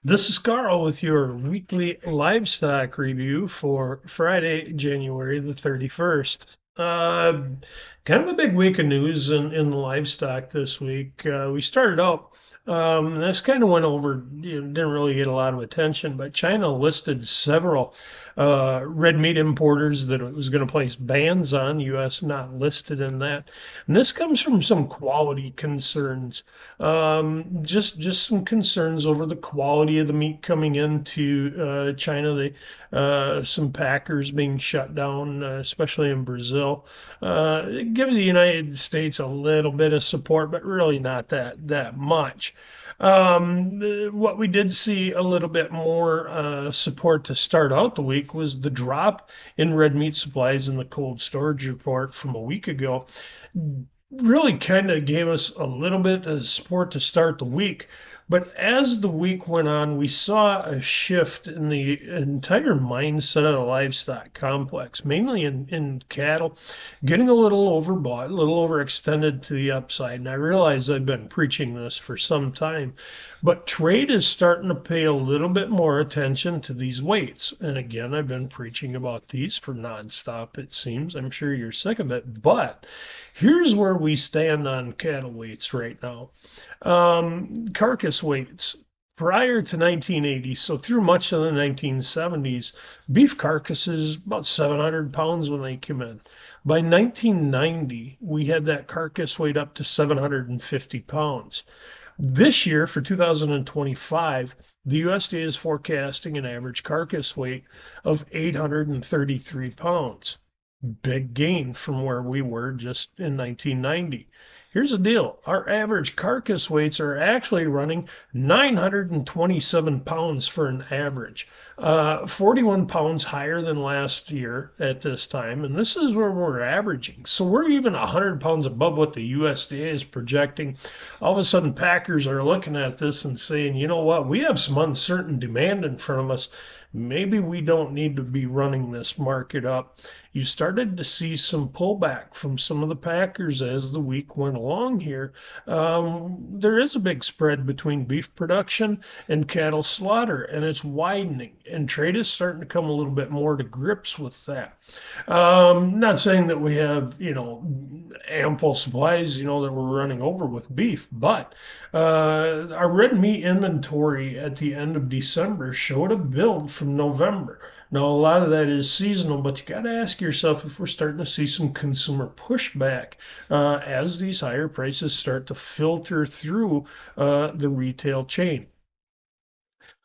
This is Carl with your weekly livestock review for Friday, January the 31st. Kind of a big week of news in the livestock this week. We started out, this kind of went over, didn't really get a lot of attention, but China listed several red meat importers that it was going to place bans on, U.S. not listed in that. And this comes from some quality concerns. Just some concerns over the quality of the meat coming into China. Some packers being shut down, especially in Brazil. It gives the United States a little bit of support, but really not that much. What we did see a little bit more support to start out the week was the drop in red meat supplies in the cold storage report from a week ago. Really kind of gave us a little bit of support to start the week. But as the week went on, we saw a shift in the entire mindset of the livestock complex, mainly in cattle, getting a little overbought, a little overextended to the upside. And I realize I've been preaching this for some time, but trade is starting to pay a little bit more attention to these weights. And again, I've been preaching about these for nonstop, it seems. I'm sure you're sick of it, but here's where we stand on cattle weights right now. Carcass weights. Prior to 1980, so through much of the 1970s, beef carcasses about 700 pounds when they came in. By 1990, we had that carcass weight up to 750 pounds. This year, for 2025, the USDA is forecasting an average carcass weight of 833 pounds. Big gain from where we were just in 1990. Here's the deal. Our average carcass weights are actually running 927 pounds for an average, 41 pounds higher than last year at this time. And this is where we're averaging. So we're even 100 pounds above what the USDA is projecting. All of a sudden, packers are looking at this and saying, you know what, we have some uncertain demand in front of us. Maybe we don't need to be running this market up. You started to see some pullback from some of the packers as the week went along here. There is a big spread between beef production and cattle slaughter, and it's widening, and trade is starting to come a little bit more to grips with that. Not saying that we have, ample supplies, that we're running over with beef, but our red meat inventory at the end of December showed a build from November. Now, a lot of that is seasonal, but you got to ask yourself if we're starting to see some consumer pushback as these higher prices start to filter through the retail chain.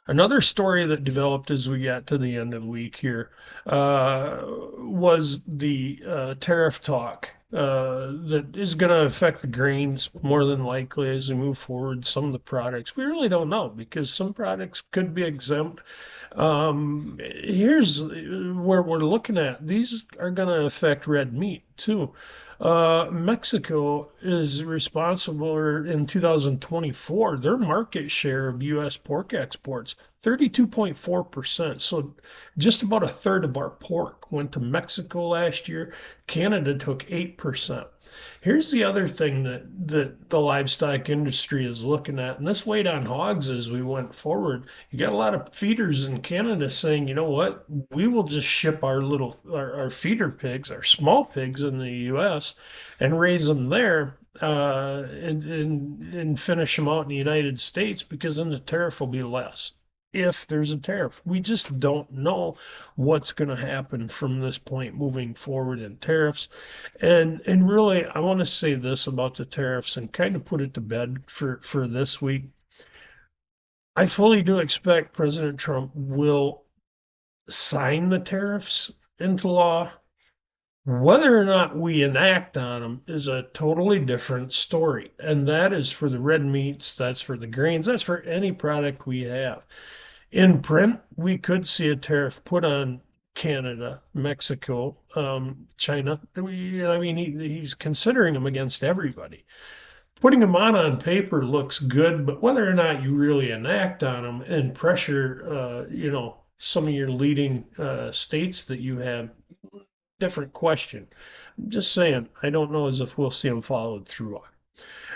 Another story that developed as we got to the end of the week here was the tariff talk that is going to affect the grains more than likely as we move forward. Some of the products, we really don't know because some products could be exempt. Here's where we're looking at. These are going to affect red meat too. Mexico is responsible, or in 2024, their market share of U.S. pork exports, 32.4%. So just about a third of our pork went to Mexico last year. Canada took 8%. Here's the other thing that the livestock industry is looking at, and this weighed on hogs as we went forward. You got a lot of feeders in Canada saying, you know what, we will just ship our feeder pigs, our small pigs in the U.S. and raise them there and finish them out in the United States because then the tariff will be less if there's a tariff. We just don't know what's going to happen from this point moving forward in tariffs. And really, I want to say this about the tariffs and kind of put it to bed for this week. I fully do expect President Trump will sign the tariffs into law. Whether or not we enact on them is a totally different story. And that is for the red meats, that's for the grains, that's for any product we have. In print, we could see a tariff put on Canada, Mexico, China. I mean, he's considering them against everybody. Putting them on paper looks good, but whether or not you really enact on them and pressure, some of your leading states that you have, different question. I'm just saying, I don't know as if we'll see them followed through on.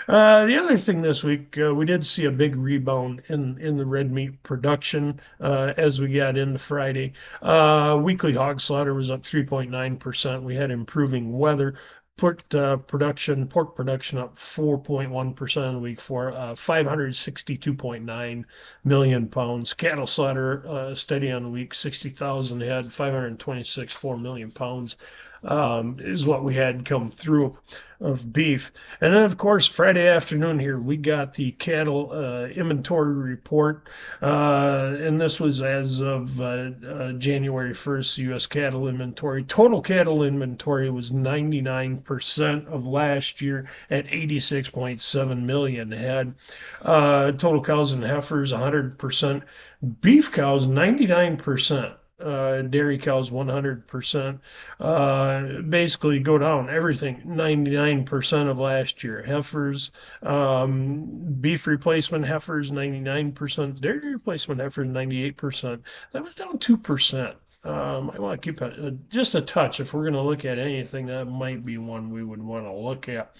The other thing this week, we did see a big rebound in the red meat production as we got into Friday. Weekly hog slaughter was up 3.9%. We had improving weather. Pork production up 4.1% in week four, 562.9 million pounds. Cattle slaughter steady on the week, 60,000 head, 526.4 million pounds is what we had come through of beef. And then, of course, Friday afternoon here, we got the cattle inventory report. And this was as of January 1st, U.S. cattle inventory. Total cattle inventory was 99% of last year at 86.7 million head. Total cows and heifers, 100%. Beef cows, 99%. Dairy cows 100%. Basically go down everything 99% of last year. Heifers, beef replacement heifers 99%, dairy replacement heifers 98%. That was down 2%. I want to keep just a touch. If we're going to look at anything, that might be one we would want to look at.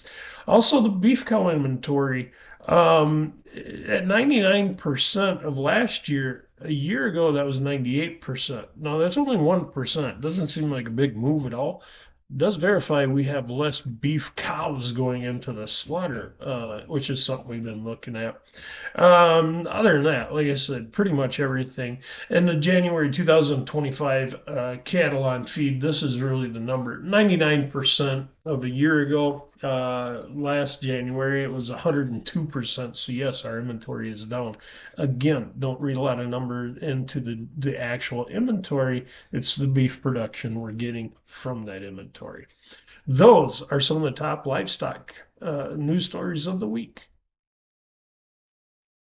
Also, the beef cow inventory at 99% of last year. A year ago, that was 98%. Now, that's only 1%. Doesn't seem like a big move at all. Does verify we have less beef cows going into the slaughter, which is something we've been looking at. Other than that, like I said, pretty much everything. And the January 2025 cattle on feed, this is really the number. 99% of a year ago, last January, it was 102%. So yes, our inventory is down. Again, don't read a lot of numbers into the actual inventory. It's the beef production we're getting from that inventory. Those are some of the top livestock news stories of the week.